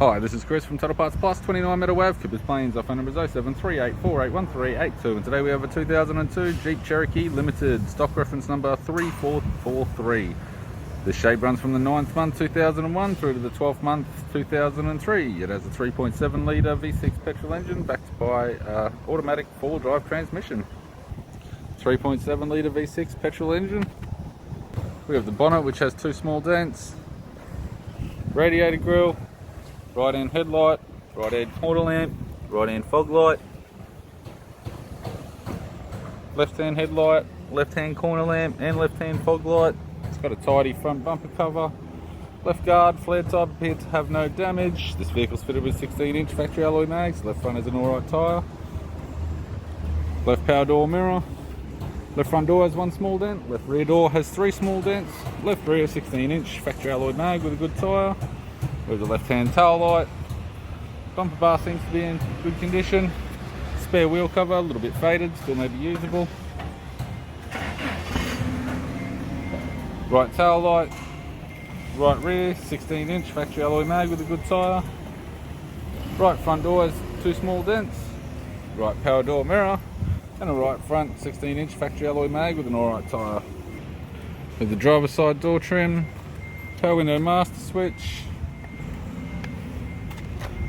Hi, this is Chris from Total Parts Plus, 29 Meadow Ave, Kippers Plains. Our phone number is 0738481382, and today we have a 2002 Jeep Cherokee Limited, stock reference number 3443. This shape runs from the 9th month 2001 through to the 12th month 2003. It has a 3.7 litre V6 petrol engine backed by automatic 4-wheel drive transmission. 3.7 litre V6 petrol engine. We have the bonnet, which has 2 small dents, radiator grille, right hand headlight, right hand corner lamp, right hand fog light, left hand headlight, left hand corner lamp and left hand fog light. It's got a tidy front bumper cover. Left guard, flare type, appeared to have no damage. This vehicle's fitted with 16-inch factory alloy mags. Left front has an alright tyre. Left power door mirror. Left front door has 1 small dent. Left rear door has 3 small dents. Left rear 16-inch factory alloy mag with a good tyre. We have the left hand tail light. Bumper bar seems to be in good condition. Spare wheel cover, a little bit faded, still may be usable. Right tail light. Right rear 16-inch factory alloy mag with a good tyre. Right front door has 2 small dents. Right power door mirror. And a right front 16-inch factory alloy mag with an alright tyre. With the driver's side door trim, power window master switch.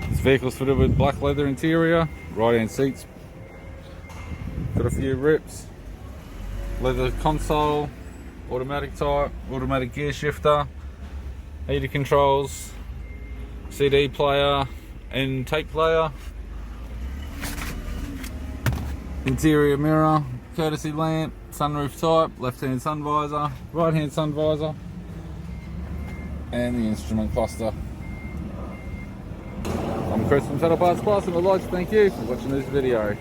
This vehicle's fitted with black leather interior, right hand seats, got a few rips, leather console, automatic type, automatic gear shifter, heater controls, CD player and tape player. Interior mirror, courtesy lamp, sunroof type, left hand sun visor, right hand sun visor, and the instrument cluster. I'm Chris from Total Parts Plus, and I'd like to thank you for watching this video.